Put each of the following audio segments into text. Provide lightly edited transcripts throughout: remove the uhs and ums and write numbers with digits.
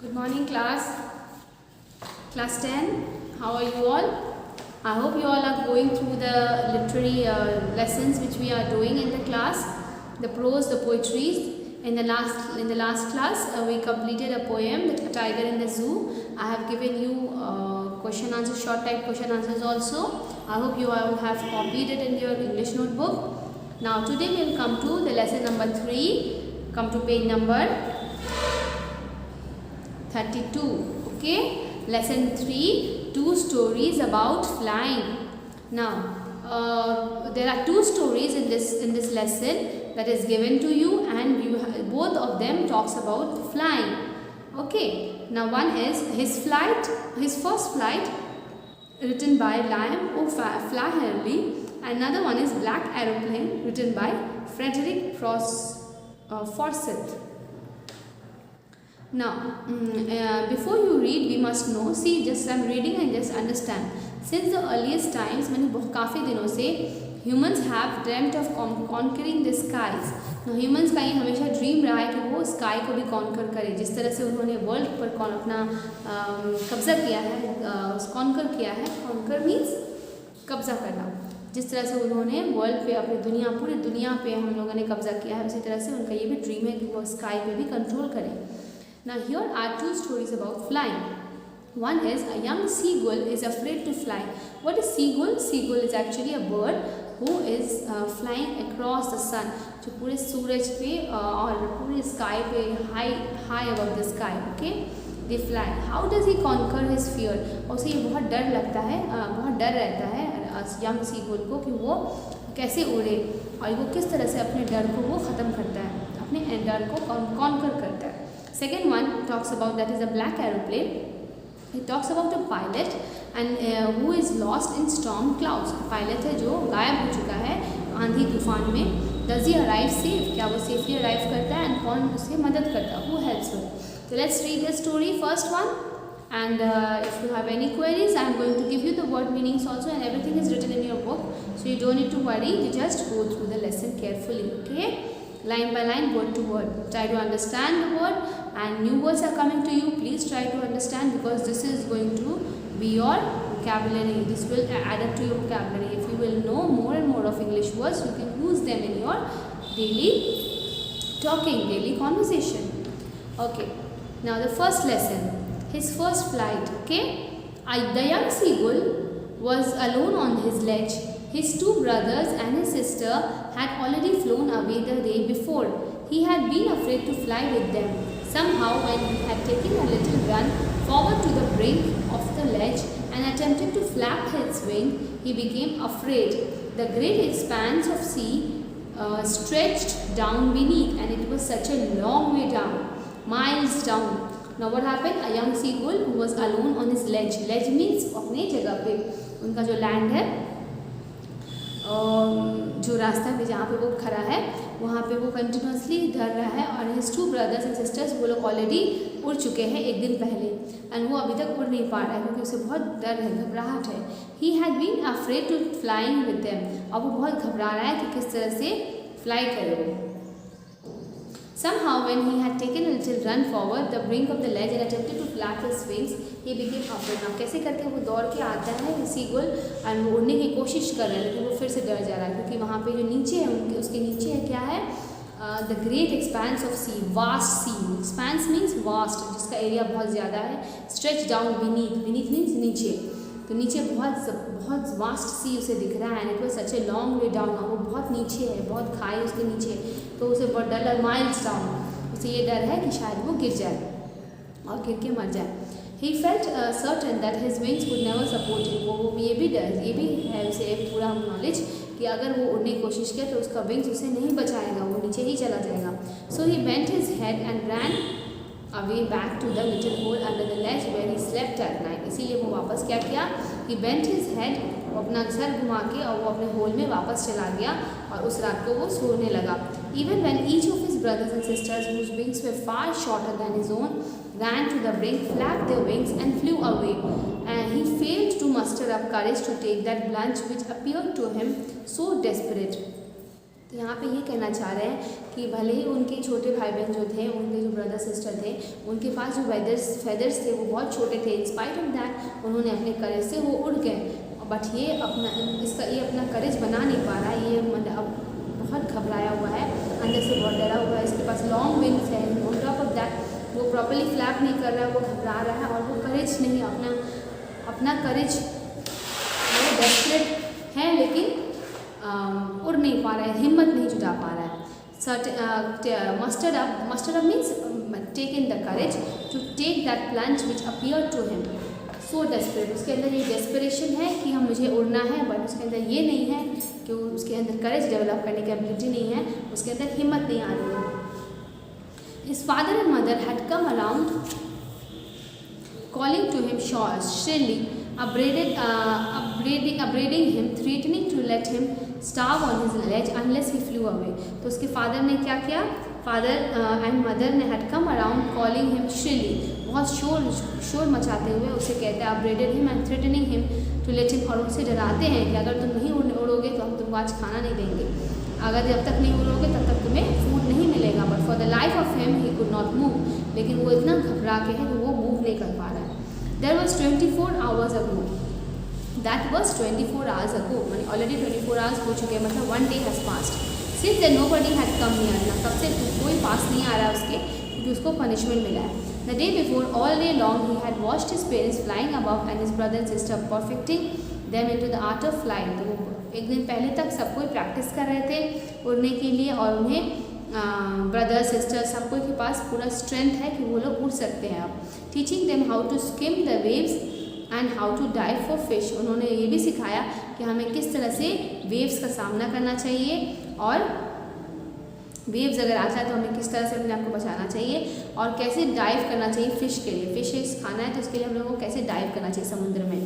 Good morning, class 10. How are you all? I hope you all are going through the literary lessons which we are doing in the class, the prose, the poetries. In the last class, we completed a poem, A Tiger in the Zoo. I have given you question answer, short type question answers also. I hope you all have copied it in your English notebook. Now today we will come to the lesson number 3. Come to page number 32. Okay, lesson 3, two stories about flying. Now there are two stories in this lesson that is given to you, and both of them talks about flying. Okay, now one is his first flight, written by Liam O'Flaherty. Another one is Black Aeroplane, written by Frederick Forsyth. Now, before you read, we must know, see, just I'm reading and just understand. Since the earliest times, मैंने काफ़ी दिनों से humans have dreamt of conquering the skies. Now, humans का ये हमेशा dream रहा है कि वो स्काई को भी कॉन्कर करे. जिस तरह से उन्होंने वर्ल्ड पर अपना कब्जा किया है, कॉन्कर किया है. कॉन्कर मीन्स कब्जा करना. जिस तरह से उन्होंने वर्ल्ड पे पूरी दुनिया पे हम लोगों ने कब्जा किया है, उसी तरह से उनका ये भी ड्रीम है कि वो स्काई पे भी कंट्रोल करें. Now here are two stories about flying. One is a young seagull is afraid to fly. What is seagull? Seagull is actually a bird who is flying across the sun. जो पूरे सूरज पे और पूरे sky पे high above the sky. Okay, they fly. How does he conquer his fear? उसे ये बहुत डर लगता है, बहुत डर रहता है young seagull को कि वो कैसे उड़े और वो किस तरह से अपने डर को वो ख़त्म करता है, अपने डर को कॉन्कर करता है. Second one talks about, that is a black aeroplane. It talks about a pilot and who is lost in storm clouds. Pilot है जो गायब हो चुका है आंधी तूफान में. Does he arrive safe? क्या वो safely arrive करता है and कौन उसे मदद करता है? Who helps him? So let's read the story, first one. And if you have any queries, I am going to give you the word meanings also, and everything is written in your book. So you don't need to worry. You just go through the lesson carefully. Okay? Line by line, word to word. Try to understand the word, and new words are coming to you. Please try to understand, because this is going to be your vocabulary. This will add up to your vocabulary. If you will know more and more of English words, you can use them in your daily talking, daily conversation. Okay, now the first lesson, his first flight. Okay, the young seagull was alone on his ledge. His two brothers and his sister had already flown away the day before. He had been afraid to fly with them. Somehow, when he had taken a little run forward to the brink of the ledge and attempted to flap his wing, he became afraid. The great expanse of sea stretched down beneath, and it was such a long way down, miles down. Now what happened? A young seagull who was alone on his ledge. Ledge means अपने जगह पे उनका जो land है, जो रास्ता पे जहाँ पे वो खड़ा है वहाँ पे वो कंटिन्यूसली डर रहा है. और his two brothers and sisters, वो लोग ऑलरेडी उड़ चुके हैं एक दिन पहले, एंड वो अभी तक उड़ नहीं पा रहा है क्योंकि उसे बहुत डर है, घबराहट है. He had been afraid to flying with them. अब वो बहुत घबरा रहा है कि किस तरह से फ्लाई करे वो. Somehow, when he had taken a little run forward the brink of the ledge and attempted to flap his wings, he became afraid. Now कैसे करके वो दौड़ के आता है सीगुल और वो उड़ने की कोशिश कर रहा है, लेकिन वो फिर से डर जा रहा है क्योंकि वहाँ पे जो नीचे है उसके नीचे है क्या है? The great expanse of sea, vast sea. Expanse means vast, जिसका एरिया बहुत ज़्यादा है. Stretch down beneath, beneath means नीचे. तो नीचे बहुत वास्ट सी उसे दिख रहा है. And it was such a long way down. वो बहुत नीचे है, बहुत खाई उसके नीचे, तो उसे बहुत डर लग, माइल्स डाउन. उसे ये डर है कि शायद वो गिर जाए और गिर के मर जाए. He felt certain that his wings would never support him. वो ये भी है उसे पूरा नॉलेज कि अगर वो उड़ने की कोशिश किया तो उसका विंग्स उसे नहीं बचाएगा, वो नीचे ही चला जाएगा. So he bent his head and ran away back to the little hole under the ledge where he slept at night. इसीलिए वो वापस क्या किया? He bent his head, वो अपना सर घुमा के और वो अपने होल में वापस चला गया और उस रात को वो सोने लगा. Even when each of his brothers and sisters, whose wings were far shorter than his own, ran to the brink, flapped their wings and flew away, and he failed to muster up courage to take that plunge which appeared to him so desperate. तो यहाँ पे ये कहना चाह रहे हैं कि भले ही उनके छोटे भाई बहन जो थे, उनके जो ब्रदर सिस्टर थे, उनके पास जो फेदर्स थे वो बहुत छोटे थे। इंस्पाइट ऑफ दैट उन्होंने अपने करेज से वो उड़ गए, बट ये अपना करेज बना नहीं पा रहा है। ये मतलब अब बहुत घबराया हुआ है, अंदर से बहुत डरा हुआ है। इसके पास लॉन्ग विंग्स है, ऑन टॉप ऑफ दैट वो प्रॉपरली फ्लैप नहीं कर रहा है, वो घबरा रहा है और वो करेज नहीं, अपना करेज वो डेस्परेट है लेकिन उड़ नहीं पा रहा है, हिम्मत नहीं जुटा पा रहा है। Mustered up means take in the courage to take that plunge which appear to him so desperate. उसके अंदर ये डेस्परेशन है कि हम मुझे उड़ना है, बट उसके अंदर ये नहीं है कि उसके अंदर करेज डेवलप करने की एबिलिटी नहीं है, उसके अंदर हिम्मत नहीं आ रही है। His father and mother had come around calling to him shrilly, upbraiding him, threatening to let him starve on his ledge unless he flew away। तो उसके फादर ने क्या किया, फादर एंड मदर ने had come around calling him shrilly, बहुत शोर मचाते हुए उसे कहते हैं upbraided him and threatening him to let him, और उसे डराते हैं कि अगर तुम नहीं उड़ोगे तो हम तुमको आज खाना नहीं देंगे, अगर जब तक नहीं उड़ोगे तब तक तुम्हें फूड नहीं मिलेगा। But for the life of him he could not move, लेकिन वो इतना घबरा के है कि वो मूव नहीं कर पा रहा है। There was 24 hours ago, that was 24 hours ago, मैंने ऑलरेडी 24 hours हो चुके हैं, मतलब 1 day has passed since that nobody had come near ना, तब से कोई पास नहीं आ रहा उसके, क्योंकि उसको पनिशमेंट मिला है। The day before all day long he had watched his parents flying above and his brother and sister perfecting them into the art of flying. तो वो एक दिन पहले तक सब कोई प्रैक्टिस कर रहे थे उड़ने के लिए, और उन्हें ब्रदर सिस्टर सबको के पास पूरा स्ट्रेंथ है कि वो लोग उड़ सकते हैं। अब teaching them how to skim the waves and how to dive for fish, उन्होंने ये भी सिखाया कि हमें किस तरह से वेव्स का सामना करना चाहिए, और वेव्स अगर आता है तो हमें किस तरह से अपने आप को बचाना चाहिए, और कैसे डाइव करना चाहिए फिश के लिए, फिश खाना है तो उसके लिए हम लोगों को कैसे डाइव करना चाहिए समुद्र में।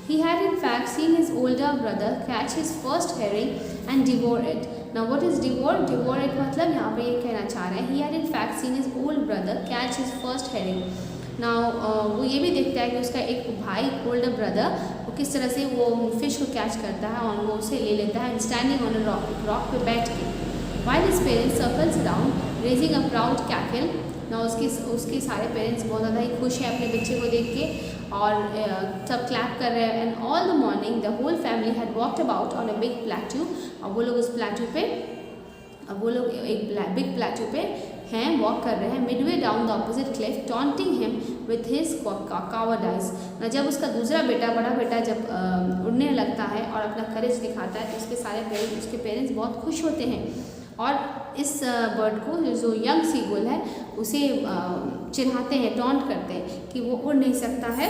He had in fact seen his older brother catch his first herring and devour it. Now what is devour? Devour it मतलब यहाँ पे ये कहना चाह रहे हैं he had in fact seen his old brother catch his first herring. Now वो ये भी देखता है कि उसका एक भाई older brother वो किस तरह से वो फिश को कैच करता है और वो उसे ले लेता है, standing on a rock पे बैठ के, while his parents circles around raising a proud cackle. ना उसके सारे पेरेंट्स बहुत ज़्यादा ही खुश हैं अपने बच्चे को देख के, और सब क्लैप कर रहे हैं। And all the morning the whole family had walked about on a big plateau, और वो लोग उस प्लेट्यू पे, अब वो लोग एक बिग प्लेट्यू पे हैं, वॉक कर रहे हैं। Midway down the opposite Cliff taunting him with his कावर्डाइज। ना जब उसका दूसरा बेटा, बड़ा बेटा जब उड़ने लगता है और अपना करेज दिखाता है तो उसके पेरेंट्स बहुत खुश होते हैं, और इस बर्ड को जो यंग सीगुल है उसे चिढ़ाते हैं, टॉन्ट करते हैं कि वो उड़ नहीं सकता है,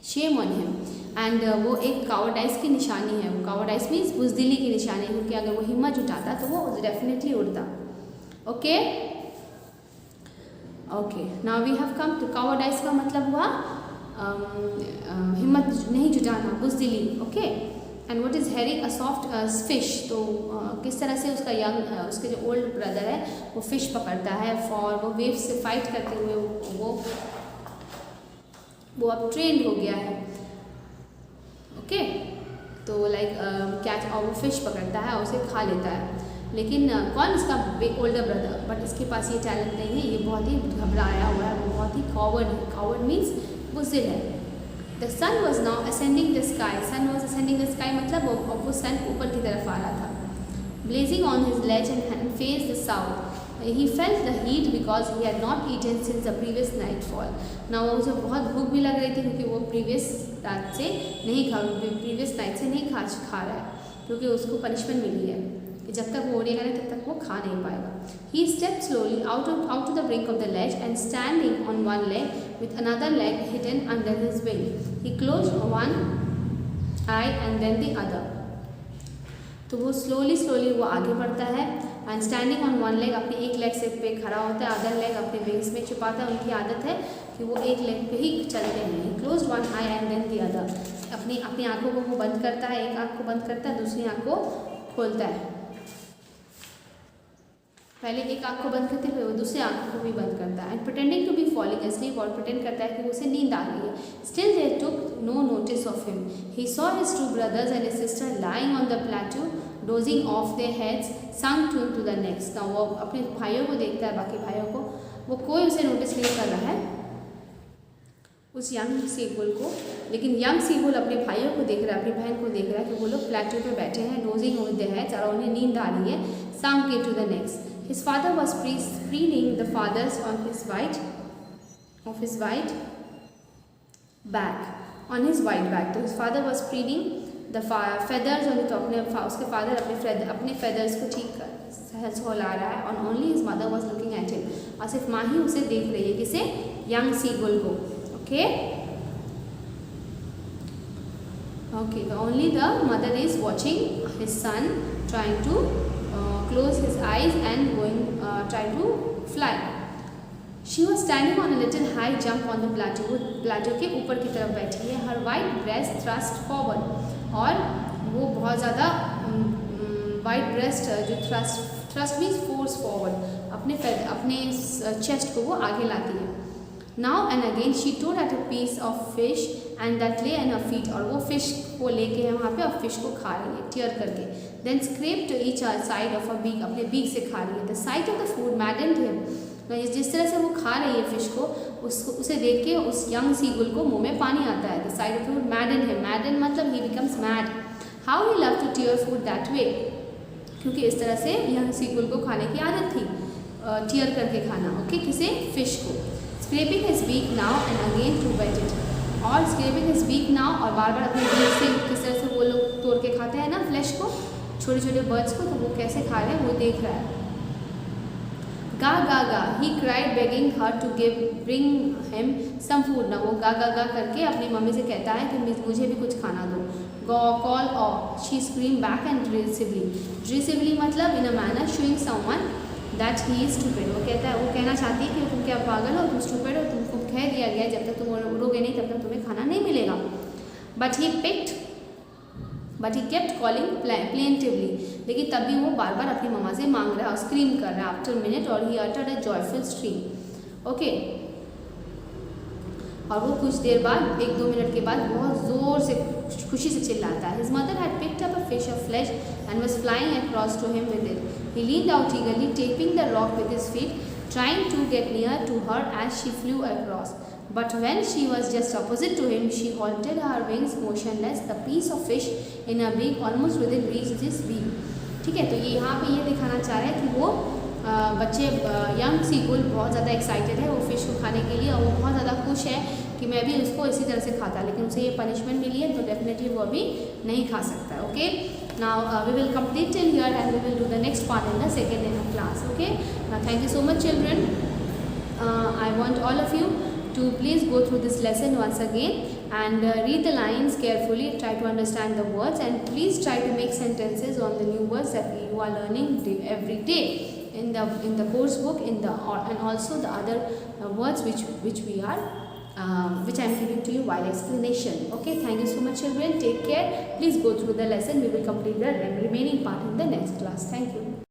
शेम ऑन हिम। एंड वो एक कावर्डाइज की निशानी है, वो कावर्डाइज मीन्स बुज़दिली की निशानी है, क्योंकि अगर वो हिम्मत जुटाता तो वो डेफिनेटली उड़ता। Okay okay, now we have come to cowardice का मतलब हुआ हिम्मत नहीं जुटाना, बुज़दिली। Okay, and what is herring? A soft fish. तो किस तरह से उसका उसके जो ओल्ड ब्रदर है वो फिश पकड़ता है, फॉर वो वेव्स से फाइट करते हुए वो अब ट्रेंड हो गया है। ओके, तो लाइक कैच, और वो फिश पकड़ता है और उसे खा लेता है। लेकिन कौन? इसका ओल्डर ब्रदर, बट इसके पास ये टैलेंट नहीं है, ये बहुत ही घबराया हुआ है, वो बहुत ही कॉवर्ड है। कॉवर्ड मीन्स बुज़दिल है। The sun was now ascending the sky. Sun was ascending the sky मतलब वो सन ऊपर की तरफ आ रहा था। Blazing on his ledge and faced the south. He felt the heat because he had not eaten since the previous nightfall. Now उसे बहुत भूख भी लग रही थी क्योंकि वो प्रीवियस नाइट से नहीं खा रहा है, क्योंकि उसको पनिशमेंट मिली है कि जब तक वो उड़ेगा नहीं तब तक वो खा नहीं पाएगा। He stepped slowly out to the brink of the ledge and standing on one leg with another leg hidden under his wing, he closed one eye and then the other. तो वो स्लोली वो आगे बढ़ता है, and standing on one leg, अपने एक leg से पे खड़ा होता है, अदर लेग अपने विंग्स में छुपाता है। उनकी आदत है कि वो एक लेग पे ही चलते हैं। He closed one eye and then the other, अपनी आंखों को वो बंद करता है, एक आंख को बंद करता है, दूसरी आंख को खोलता है। पहले एक आंख को बंद करते हुए वो दूसरी आंख को भी बंद करता है, and pretending to be falling asleep, और प्रिटेंड करता है कि वो उसे नींद आ रही है। Still they took no notice of him. He saw his two brothers and his sister lying on the plateau dozing off their heads, sunk into the necks. Now वो अपने भाइयों को देखता है, बाकी भाइयों को, वो कोई उसे नोटिस नहीं कर रहा है, उस यंग सीगुल को, लेकिन यंग सीगुल अपने भाइयों को देख रहा है, अपनी बहन को देख रहा है कि वो लोग प्लेटो पे बैठे हैं, डोजिंग ओवर देयर हेड्स, और उन्हें नींद आ रही है, sunk into the necks. His father was preening the feathers on his white back, on his white back. तो his father was preening the feathers on, तो उसके father अपने feathers को ठीक कर सहला रहा है, and only his mother was looking at him. और सिर्फ माँ ही उसे देख रही है, किसे? यंग सीगुल को. Okay, only the mother is watching his son trying to close his eyes and trying to fly. She was standing on a little high jump on the plateau. वो plateau के ऊपर की तरफ बैठी है. Her white breast thrust forward, और वो बहुत ज़्यादा white breast जो thrust means force forward, अपने chest को वो आगे लाती है. Now and again she tore at a piece of fish and that lay in her feet, और वो fish को लेके है वहाँ पे और fish को खा रही है tear करके. Then scraped to each side of her beak, अपने beak से खा रही है. The sight of the food maddened him. जिस तरह से वो खा रही है fish को, उसे देख के उस young seagull को मुँह में पानी आता है. The sight of food maddened him. Maddened मतलब he becomes mad. How he loved to tear food that way, क्योंकि इस तरह से young seagull को खाने की आदत थी, tear करके खाना. Okay, किसे? Fish को. Scraping his beak now and again to wet it, और scraping his beak now, और बार बार अपने beak से किस तरह से वो लोग तोड़ के खाते हैं ना फ्लैश को, छोटे छोटे बर्ड्स को, तो वो कैसे खा रहे हैं वो देख रहा है. गा गा गा, he cried begging her to bring him some food. ना वो गा गा गा करके अपनी मम्मी से कहता है कि मुझे भी कुछ खाना दो. Go call off, she screamed back and derisively मतलब in a manner showing someone that he is stupid. वो कहना चाहती है कि तुम क्या पागल हो, तुम stupid हो, तुमको कह दिया गया जब तक तुम उड़ोगे नहीं तब तक तुम्हें खाना नहीं मिलेगा. But he kept calling plaintively. लेकिन तब भी वो बार बार अपनी मम्मा से मांग रहा है और स्क्रीम कर रहा है. After a minute और he uttered a joyful scream. Okay, और वो कुछ देर बाद, 1-2 मिनट के बाद बहुत ज़ोर से खुशी से चिल्लाता है. His mother had picked up a fish of flesh and was flying across to him with it. He leaned out eagerly, tapping the rock with his feet, trying to get near to her as she flew across. But when she was just opposite to him, she halted her wings motionless, the piece of fish in her beak almost within reach his beak. ठीक है, तो ये यहाँ पे ये दिखाना चाह रहे हैं कि वो बच्चे यंग सीगुल बहुत ज़्यादा एक्साइटेड है वो फ़िश को खाने के लिए, और वो बहुत ज़्यादा खुश है कि मैं भी उसको इसी तरह से खाता, लेकिन उसे ये पनिशमेंट मिली है तो डेफिनेटली वो अभी नहीं खा सकता है. Okay, now we will complete till here and we will do the next part in the second class. Okay, now thank you so much children. I want all of you to please go through this lesson once again and read the lines carefully, try to understand the words, and please try to make sentences on the new words that you are learning every day in the course book, and also the other words which I am giving to you while explanation. Okay, thank you so much children. Take care. Please go through the lesson. We will complete the remaining part in the next class. Thank you.